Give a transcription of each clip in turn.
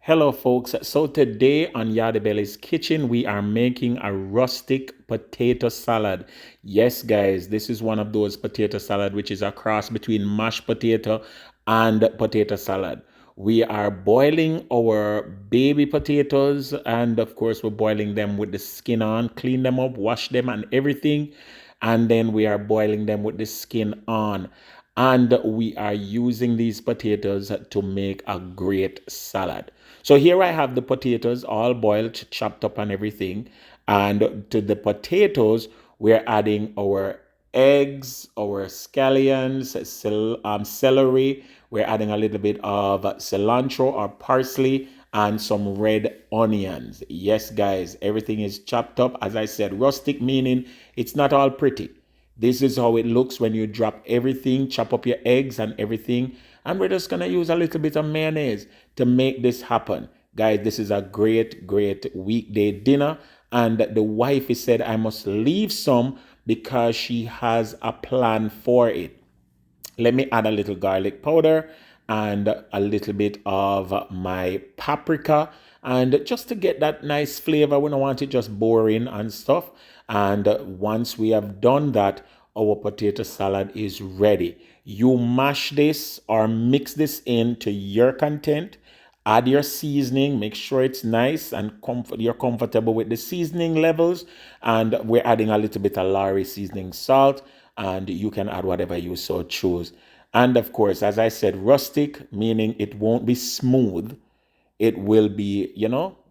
Hello folks, so today on Yardie's Kitchen we are making a rustic potato salad. Yes guys, this is one of those potato salad which is a cross between mashed potato and potato salad. We are boiling our baby potatoes and of course we're boiling them with the skin on, clean them up, wash them and everything, and then we are boiling them with the skin on. And we are using these potatoes to make a great salad. So here I have the potatoes all boiled, chopped up and everything. And to the potatoes, we're adding our eggs, our scallions, celery. We're adding a little bit of cilantro or parsley and some red onions. Yes, guys, everything is chopped up. As I said, rustic meaning it's not all pretty. This is how it looks when you drop everything, chop up your eggs and everything. And we're just going to use a little bit of mayonnaise to make this happen. Guys, this is a great weekday dinner. And the wife said I must leave some because she has a plan for it. Let me add a little garlic powder and a little bit of my paprika, and just to get that nice flavor. We don't want it just boring and stuff. And once we have done that, our potato salad is ready. You mash this or mix this into your content. Add your seasoning, make sure it's nice and you're comfortable with the seasoning levels. And we're adding a little bit of Lari seasoning salt, and you can add whatever you so choose. And of course, as I said, rustic, meaning it won't be smooth. It will be,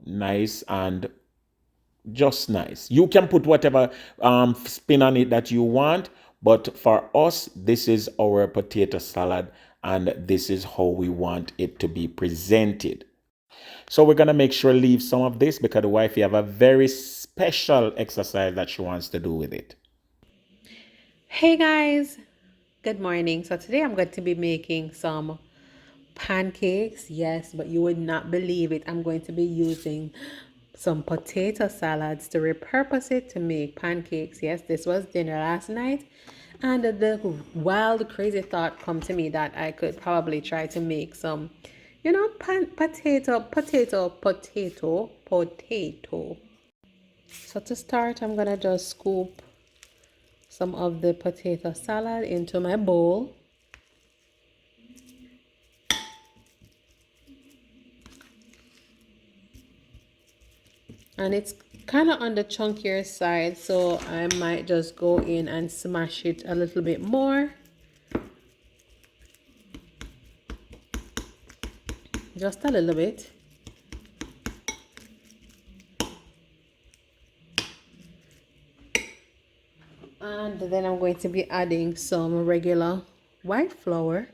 nice and just nice. You can put whatever spin on it that you want, but for us, this is our potato salad, and this is how we want it to be presented. So we're gonna make sure leave some of this because the wifey have a very special exercise that she wants to do with it. Hey guys, good morning. So today I'm going to be making some pancakes. Yes, but you would not believe it. I'm going to be using some potato salads to repurpose it to make pancakes. Yes, this was dinner last night. And the wild, crazy thought come to me that I could probably try to make some, potato. So to start, I'm gonna just scoop some of the potato salad into my bowl. And it's kind of on the chunkier side, so I might just go in and smash it a little bit more. Just a little bit. And then I'm going to be adding some regular white flour.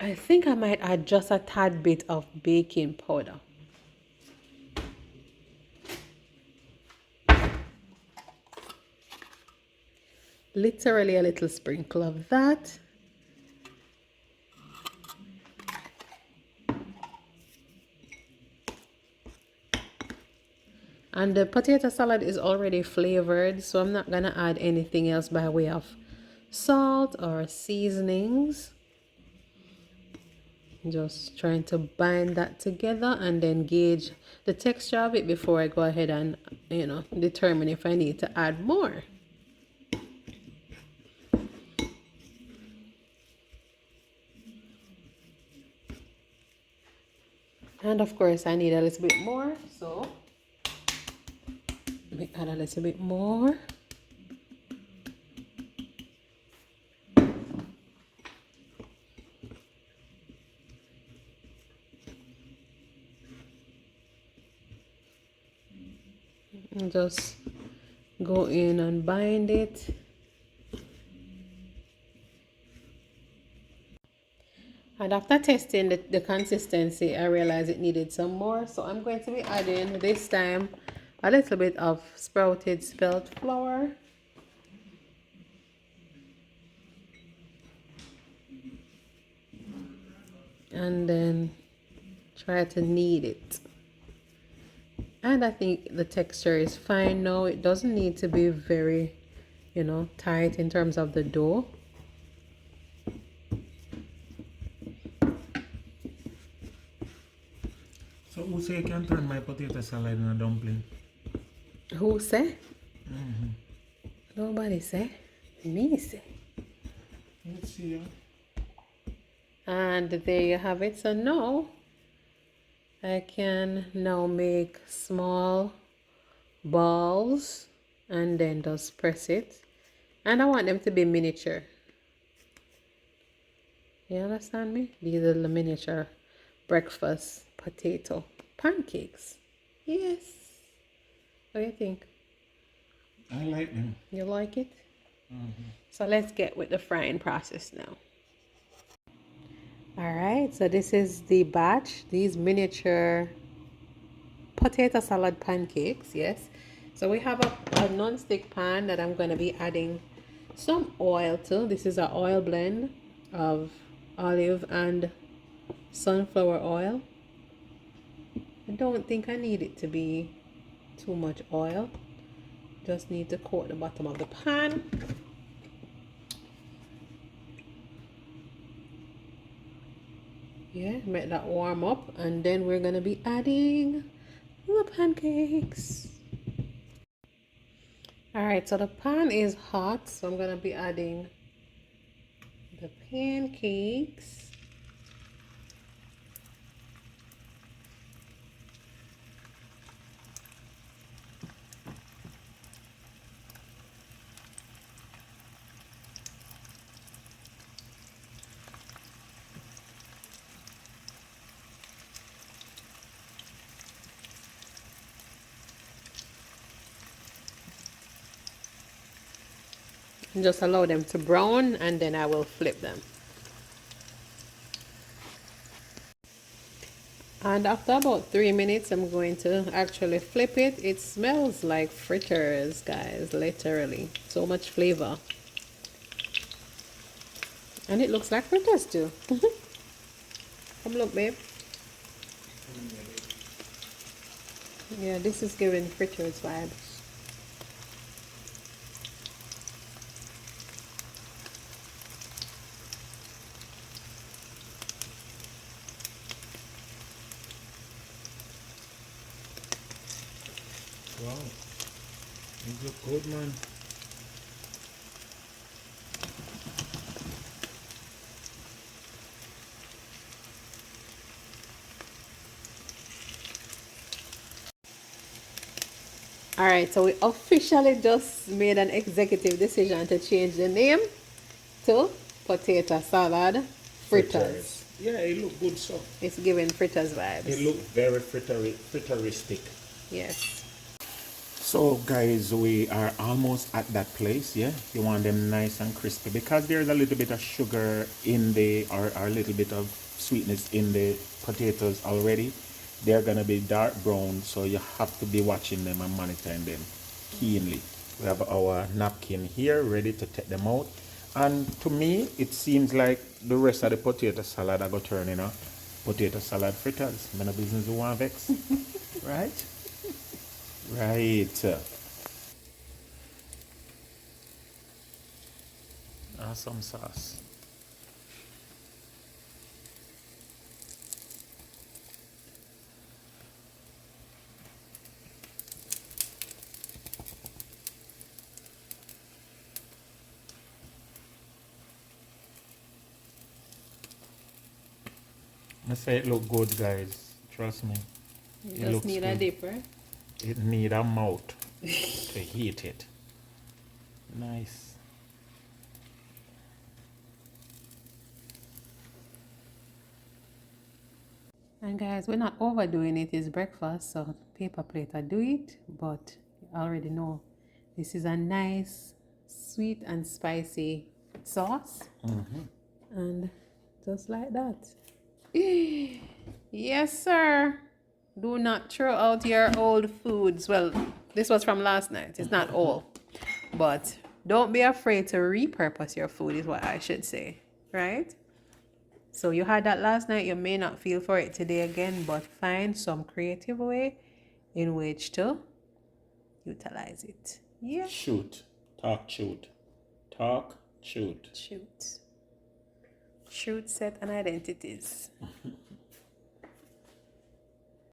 I think I might add just a tad bit of baking powder. Literally a little sprinkle of that. And the potato salad is already flavored, so I'm not gonna add anything else by way of salt or seasonings. Just trying to bind that together and then gauge the texture of it before I go ahead and determine if I need to add more. And of course I need a little bit more, so let me add a little bit more. And just go in and bind it. And after testing the consistency, I realized it needed some more. So I'm going to be adding this time a little bit of sprouted spelt flour. And then try to knead it. And I think the texture is fine now. It doesn't need to be very you know, tight in terms of the dough. So who say I can turn my potato salad in a dumpling? Who say? Nobody say. Me say. Let's see. And there you have it. So now I can now make small balls and then just press it. And I want them to be miniature. You understand me? These are the miniature breakfast potato pancakes. Yes. What do you think? I like them. You like it? So let's get with the frying process now. All right, so this is the batch, these miniature potato salad pancakes, yes. So we have a non-stick pan that I'm going to be adding some oil to. This is an oil blend of olive and sunflower oil. I don't think I need it to be too much oil. Just need to coat the bottom of the pan. Yeah, make that warm up, and then we're gonna be adding the pancakes. All right, so the pan is hot, so I'm gonna be adding the pancakes. And just allow them to brown, and then I will flip them. And after about 3 minutes, I'm going to actually flip it. It smells like fritters, guys, literally. So much flavor. And it looks like fritters too. Come look, babe. Yeah, this is giving fritters vibes. Wow. It look good, man. All right, so we officially just made an executive decision to change the name to potato salad fritters. Yeah, it look good, so. It's giving fritters It vibes. look very fritteristic. Yes. So guys, we are almost at that place, yeah? You want them nice and crispy because there's a little bit of sugar in the, or a little bit of sweetness in the potatoes already. They're gonna be dark brown, so you have to be watching them and monitoring them keenly. We have our napkin here ready to take them out. And to me, it seems like the rest of the potato salad I go turn in a potato salad fritters. I'm no business who want vex. Right? Right. Awesome sauce. I say it look good, guys. Trust me. You It just looks need a good. dip, right? It need a mouth to heat it. Nice. And guys, we're not overdoing it. It's breakfast, so paper plate I do it, but you already know this is a nice, sweet and spicy sauce. And just like that. Yes, sir. Do not throw out your old foods. Well, this was from last night. It's not all. But don't be afraid to repurpose your food, is what I should say. Right? So you had that last night. You may not feel for it today again, but find some creative way in which to utilize it. Yeah. Shoot. Talk truth. Talk truth. Shoot. Truth, set, and identities.